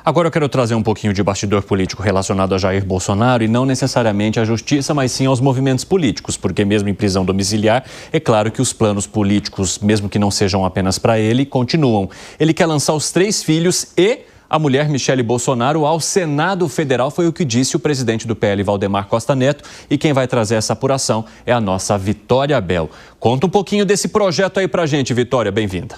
Agora eu quero trazer um pouquinho de bastidor político relacionado a Jair Bolsonaro e não necessariamente à justiça, mas sim aos movimentos políticos, porque mesmo em prisão domiciliar, é claro que os planos políticos, mesmo que não sejam apenas para ele, continuam. Ele quer lançar os 3 filhos e a mulher Michele Bolsonaro ao Senado Federal, foi o que disse o presidente do PL, Valdemar Costa Neto, e quem vai trazer essa apuração é a nossa Vitória Bel. Conta um pouquinho desse projeto aí pra gente, Vitória, bem-vinda.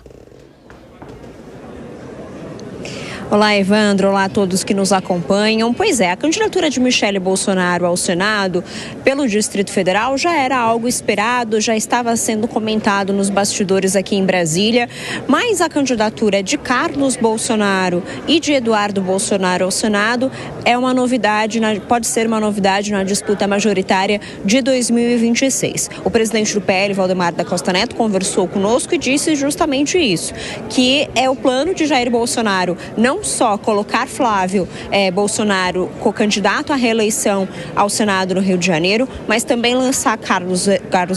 Olá, Evandro. Olá a todos que nos acompanham. Pois é, a candidatura de Michele Bolsonaro ao Senado pelo Distrito Federal já era algo esperado, já estava sendo comentado nos bastidores aqui em Brasília, mas a candidatura de Carlos Bolsonaro e de Eduardo Bolsonaro ao Senado é uma novidade, pode ser uma novidade na disputa majoritária de 2026. O presidente do PL, Valdemar da Costa Neto, conversou conosco e disse justamente isso, que é o plano de Jair Bolsonaro não só colocar Flávio Bolsonaro co-candidato à reeleição ao Senado no Rio de Janeiro, mas também lançar Carlos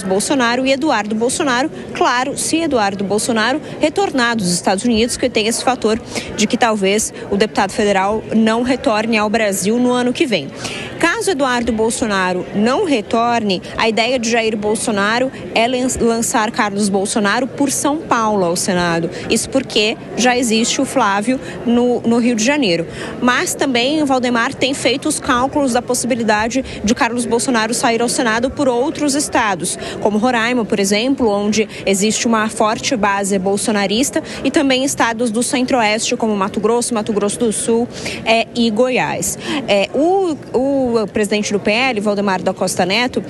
Bolsonaro e Eduardo Bolsonaro, claro, se Eduardo Bolsonaro retornar dos Estados Unidos, que tem esse fator de que talvez o deputado federal não retorne ao Brasil no ano que vem. Caso Eduardo Bolsonaro não retorne, a ideia de Jair Bolsonaro é lançar Carlos Bolsonaro por São Paulo ao Senado. Isso porque já existe o Flávio no Rio de Janeiro. Mas também o Valdemar tem feito os cálculos da possibilidade de Carlos Bolsonaro sair ao Senado por outros estados, como Roraima, por exemplo, onde existe uma forte base bolsonarista, e também estados do Centro-Oeste, como Mato Grosso do Sul e Goiás. O presidente do PL, Valdemar da Costa Neto,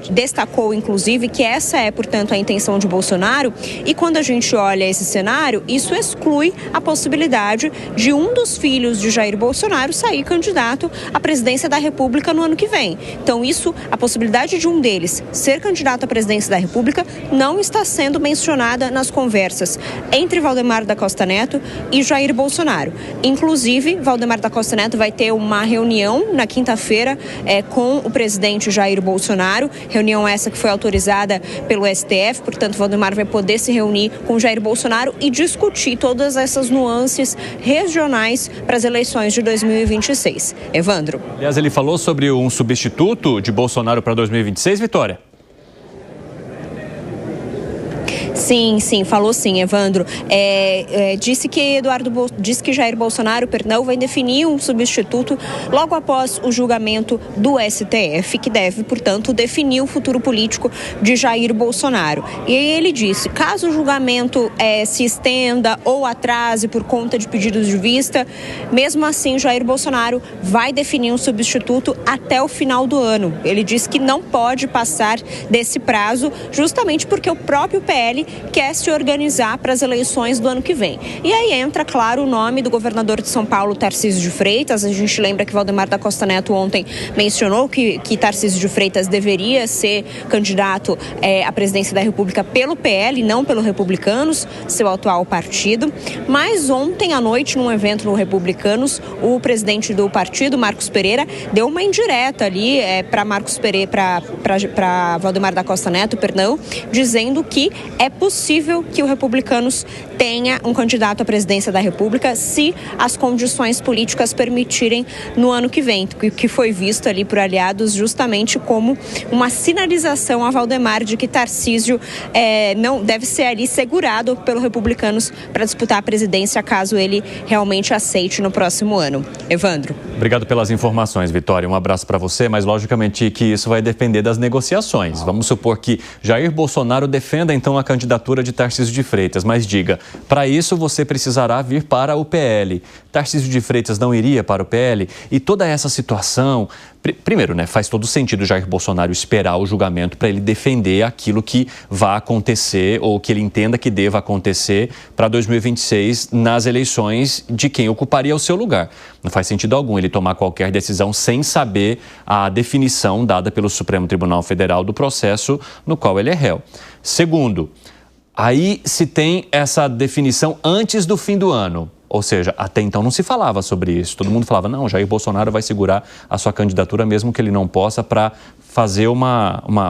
destacou, inclusive, que essa é, portanto, a intenção de Bolsonaro, e quando a gente olha esse cenário, isso exclui a possibilidade de um dos filhos de Jair Bolsonaro sair candidato à presidência da República no ano que vem. Então, a possibilidade de um deles ser candidato à presidência da República não está sendo mencionada nas conversas entre Valdemar da Costa Neto e Jair Bolsonaro. Inclusive, Valdemar da Costa Neto vai ter uma reunião na quinta-feira com o presidente Jair Bolsonaro, reunião essa que foi autorizada pelo STF, portanto, Valdemar vai poder se reunir com Jair Bolsonaro e discutir todas essas nuances regionais para as eleições de 2026. Evandro. Aliás, ele falou sobre um substituto de Bolsonaro para 2026, Vitória? Sim, falou sim, Evandro. Disse que Jair Bolsonaro, vai definir um substituto logo após o julgamento do STF, que deve, portanto, definir o futuro político de Jair Bolsonaro. E aí ele disse, caso o julgamento se estenda ou atrase por conta de pedidos de vista, mesmo assim Jair Bolsonaro vai definir um substituto até o final do ano. Ele disse que não pode passar desse prazo, justamente porque o próprio PL quer se organizar para as eleições do ano que vem. E aí entra, claro, o nome do governador de São Paulo, Tarcísio de Freitas. A gente lembra que Valdemar da Costa Neto ontem mencionou que Tarcísio de Freitas deveria ser candidato à presidência da República pelo PL, não pelo Republicanos, seu atual partido. Mas ontem à noite, num evento no Republicanos, o presidente do partido, Marcos Pereira, deu uma indireta ali para Marcos Pereira, para Valdemar da Costa Neto, dizendo que é possível que o Republicanos tenha um candidato à presidência da República se as condições políticas permitirem no ano que vem, que foi visto ali por aliados justamente como uma sinalização a Valdemar de que Tarcísio não deve ser ali segurado pelo Republicanos para disputar a presidência caso ele realmente aceite no próximo ano. Evandro. Obrigado pelas informações, Vitória. Um abraço para você, mas logicamente que isso vai depender das negociações. Vamos supor que Jair Bolsonaro defenda então a candidatura de Tarcísio de Freitas, mas diga, para isso você precisará vir para o PL. Tarcísio de Freitas não iria para o PL? E toda essa situação, primeiro, faz todo sentido Jair Bolsonaro esperar o julgamento para ele defender aquilo que vai acontecer ou que ele entenda que deva acontecer para 2026 nas eleições de quem ocuparia o seu lugar. Não faz sentido algum ele tomar qualquer decisão sem saber a definição dada pelo Supremo Tribunal Federal do processo no qual ele é réu. Segundo, aí se tem essa definição antes do fim do ano. Ou seja, até então não se falava sobre isso. Todo mundo falava, não, Jair Bolsonaro vai segurar a sua candidatura mesmo que ele não possa para fazer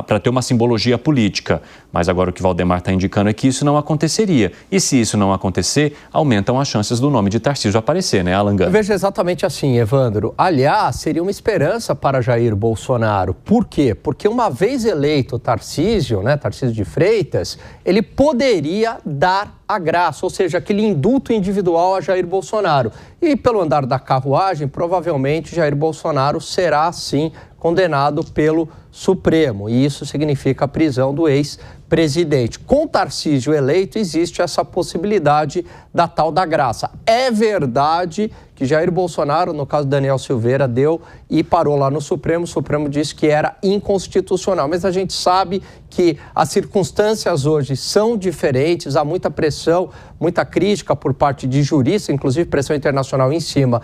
para ter uma simbologia política. Mas agora o que Valdemar está indicando é que isso não aconteceria. E se isso não acontecer, aumentam as chances do nome de Tarcísio aparecer, né, Alan Gama? Eu vejo exatamente assim, Evandro. Aliás, seria uma esperança para Jair Bolsonaro. Por quê? Porque uma vez eleito Tarcísio, né, Tarcísio de Freitas, ele poderia dar a graça, ou seja, aquele indulto individual a Jair Bolsonaro. E pelo andar da carruagem, provavelmente Jair Bolsonaro será, sim, condenado pelo Supremo. E isso significa a prisão do ex-presidente. Com Tarcísio eleito, existe essa possibilidade da tal da graça. É verdade que Jair Bolsonaro, no caso Daniel Silveira, deu e parou lá no Supremo. O Supremo disse que era inconstitucional. Mas a gente sabe que as circunstâncias hoje são diferentes, há muita pressão, muita crítica por parte de juristas, inclusive pressão internacional em cima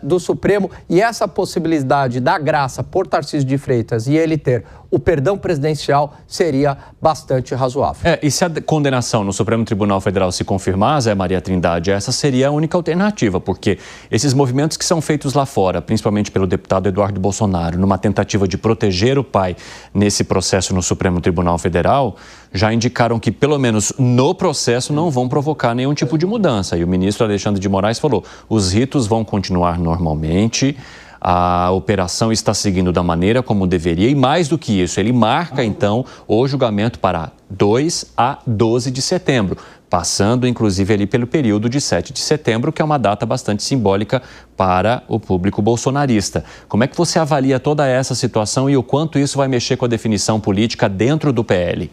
do Supremo. E essa possibilidade da graça por Tarcísio de Freitas e ele ter o perdão presidencial seria bastante razoável. E se a condenação no Supremo Tribunal Federal se confirmar, Zé Maria Trindade, essa seria a única alternativa, porque esses movimentos que são feitos lá fora, principalmente pelo deputado Eduardo Bolsonaro, numa tentativa de proteger o pai nesse processo no Supremo Tribunal Federal, já indicaram que, pelo menos no processo, não vão provocar nenhum tipo de mudança. E o ministro Alexandre de Moraes falou, os ritos vão continuar normalmente, a operação está seguindo da maneira como deveria e, mais do que isso, ele marca, então, o julgamento para 2 a 12 de setembro, passando, inclusive, ali pelo período de 7 de setembro, que é uma data bastante simbólica para o público bolsonarista. Como é que você avalia toda essa situação e o quanto isso vai mexer com a definição política dentro do PL?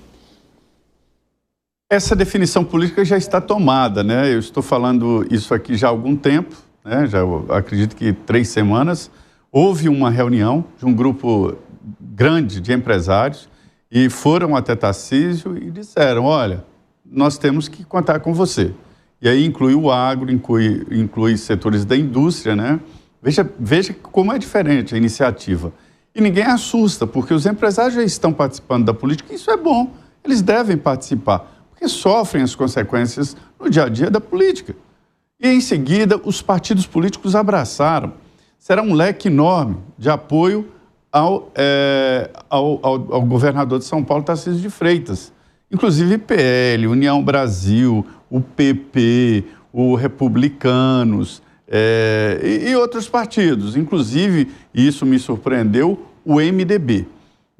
Essa definição política já está tomada, né? Eu estou falando isso aqui já há algum tempo, né? Já acredito que 3 semanas. Houve uma reunião de um grupo grande de empresários e foram até Tarcísio e disseram, olha, nós temos que contar com você. E aí inclui o agro, inclui setores da indústria, né? Veja como é diferente a iniciativa. E ninguém assusta, porque os empresários já estão participando da política e isso é bom. Eles devem participar, porque sofrem as consequências no dia a dia da política. E em seguida, os partidos políticos abraçaram. Será um leque enorme de apoio ao governador de São Paulo, Tarcísio de Freitas. Inclusive PL, União Brasil, o PP, o Republicanos e outros partidos. Inclusive, isso me surpreendeu, o MDB.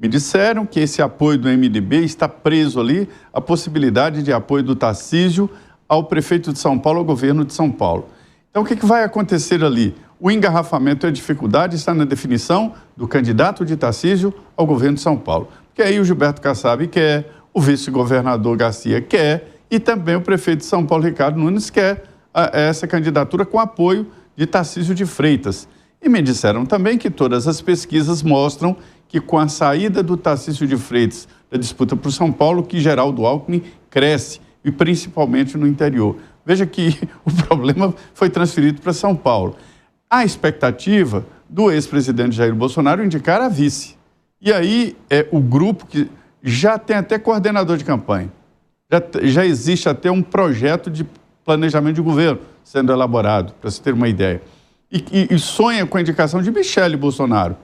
Me disseram que esse apoio do MDB está preso ali a possibilidade de apoio do Tarcísio ao prefeito de São Paulo, ao governo de São Paulo. Então, o que vai acontecer ali? O engarrafamento e a dificuldade está na definição do candidato de Tarcísio ao governo de São Paulo. Porque aí o Gilberto Kassab quer, o vice-governador Garcia quer e também o prefeito de São Paulo, Ricardo Nunes, quer essa candidatura com apoio de Tarcísio de Freitas. E me disseram também que todas as pesquisas mostram que com a saída do Tarcísio de Freitas da disputa por São Paulo, que Geraldo Alckmin cresce, e principalmente no interior. Veja que o problema foi transferido para São Paulo. A expectativa do ex-presidente Jair Bolsonaro indicar a vice. E aí o grupo que já tem até coordenador de campanha. Já existe até um projeto de planejamento de governo sendo elaborado, para se ter uma ideia. E sonha com a indicação de Michele Bolsonaro.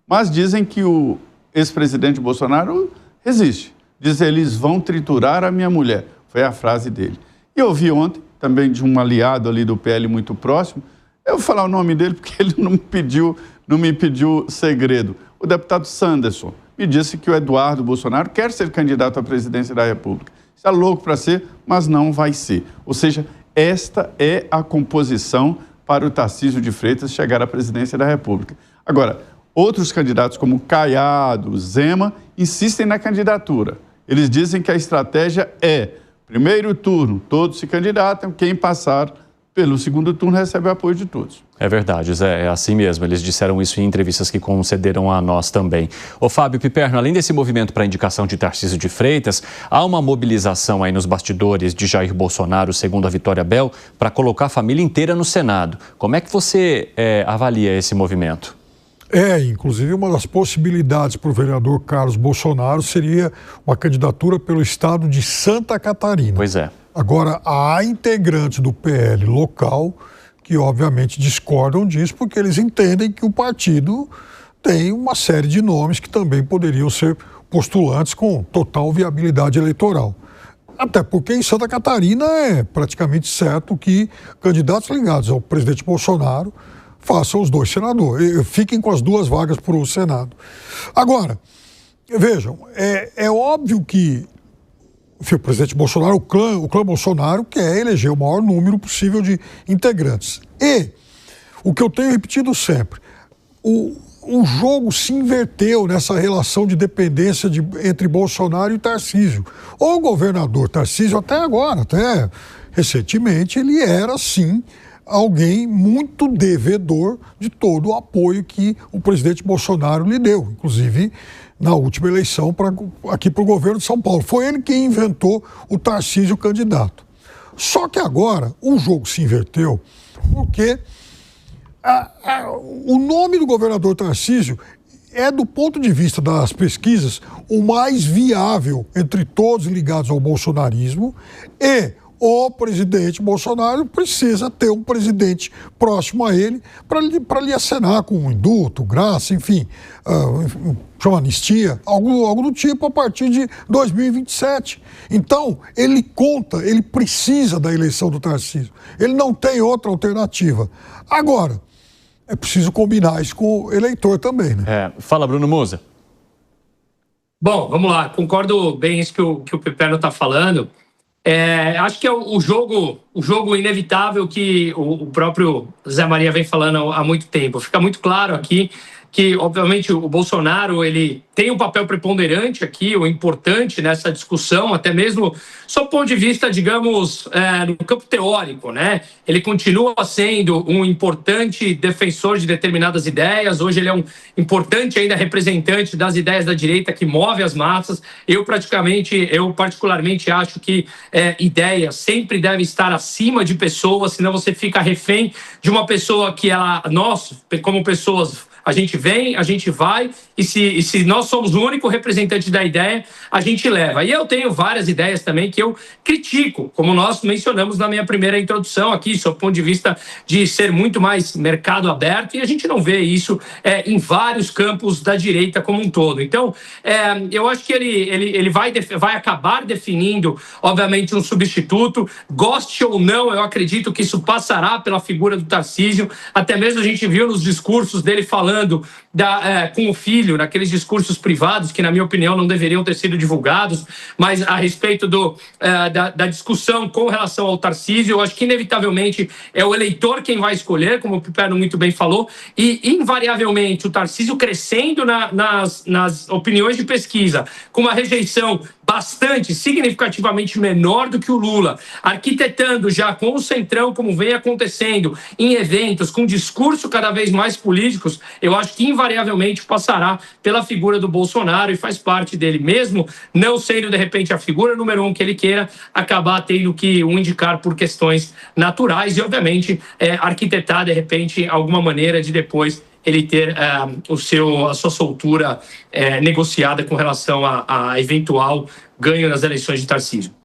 Mas dizem que o ex-presidente Bolsonaro resiste. Diz, eles vão triturar a minha mulher. Foi a frase dele. E eu ouvi ontem, também de um aliado ali do PL muito próximo, eu vou falar o nome dele porque ele não me pediu segredo. O deputado Sanderson me disse que o Eduardo Bolsonaro quer ser candidato à presidência da República. Está louco para ser, mas não vai ser. Ou seja, esta é a composição para o Tarcísio de Freitas chegar à presidência da República. Agora, outros candidatos como Caiado, Zema, insistem na candidatura. Eles dizem que a estratégia é primeiro turno, todos se candidatam, quem passar pelo segundo turno recebe o apoio de todos. É verdade, Zé, é assim mesmo. Eles disseram isso em entrevistas que concederam a nós também. Ô Fábio Piperno, além desse movimento para a indicação de Tarcísio de Freitas, há uma mobilização aí nos bastidores de Jair Bolsonaro, segundo a Vitória Bel, para colocar a família inteira no Senado. Como é que você avalia esse movimento? Inclusive uma das possibilidades para o vereador Carlos Bolsonaro seria uma candidatura pelo estado de Santa Catarina. Pois é. Agora, há integrantes do PL local que obviamente discordam disso, porque eles entendem que o partido tem uma série de nomes que também poderiam ser postulantes com total viabilidade eleitoral. Até porque em Santa Catarina é praticamente certo que candidatos ligados ao presidente Bolsonaro façam os 2 senadores, fiquem com as 2 vagas para o Senado. Agora, vejam, é óbvio que o presidente Bolsonaro, o clã Bolsonaro, quer eleger o maior número possível de integrantes. E o que eu tenho repetido sempre, o jogo se inverteu nessa relação de dependência entre Bolsonaro e Tarcísio. O governador Tarcísio, até agora, até recentemente, ele era, sim, alguém muito devedor de todo o apoio que o presidente Bolsonaro lhe deu, inclusive na última eleição aqui para o governo de São Paulo. Foi ele quem inventou o Tarcísio candidato. Só que agora o jogo se inverteu porque o nome do governador Tarcísio é, do ponto de vista das pesquisas, o mais viável entre todos ligados ao bolsonarismo, e o presidente Bolsonaro precisa ter um presidente próximo a ele para lhe acenar com um indulto, graça, enfim, chama anistia, algo do tipo a partir de 2027. Então, ele precisa da eleição do Tarcísio. Ele não tem outra alternativa. Agora, é preciso combinar isso com o eleitor também, né? Fala, Bruno Musa. Bom, vamos lá. Concordo bem isso que o Pepeno está falando. Acho que é o jogo inevitável que o próprio Zé Maria vem falando há muito tempo. Fica muito claro aqui que, obviamente, o Bolsonaro ele tem um papel preponderante aqui, o importante nessa discussão, até mesmo sob o ponto de vista, digamos, no campo teórico, né? Ele continua sendo um importante defensor de determinadas ideias. Hoje ele é um importante ainda representante das ideias da direita que move as massas. Eu particularmente acho que ideia sempre deve estar acima de pessoas, senão você fica refém de uma pessoa que nós, como pessoas, a gente vem, a gente vai, e se nós somos o único representante da ideia, a gente leva. E eu tenho várias ideias também que eu critico, como nós mencionamos na minha primeira introdução aqui, sob o ponto de vista de ser muito mais mercado aberto, e a gente não vê isso em vários campos da direita como um todo. Então, eu acho que ele vai acabar definindo, obviamente, um substituto. Goste ou não, eu acredito que isso passará pela figura do Tarcísio. Até mesmo a gente viu nos discursos dele falando com o filho, naqueles discursos privados que, na minha opinião, não deveriam ter sido divulgados, mas a respeito da discussão com relação ao Tarcísio, eu acho que, inevitavelmente, é o eleitor quem vai escolher, como o Pipero muito bem falou, e, invariavelmente, o Tarcísio crescendo nas opiniões de pesquisa, com uma rejeição bastante, significativamente menor do que o Lula, arquitetando já com o Centrão, como vem acontecendo em eventos, com discurso cada vez mais políticos, eu acho que invariavelmente passará pela figura do Bolsonaro e faz parte dele, mesmo não sendo de repente a figura número 1 que ele queira, acabar tendo que o indicar por questões naturais e obviamente arquitetar de repente alguma maneira de depois ele ter a sua soltura negociada com relação a eventual ganho nas eleições de Tarcísio.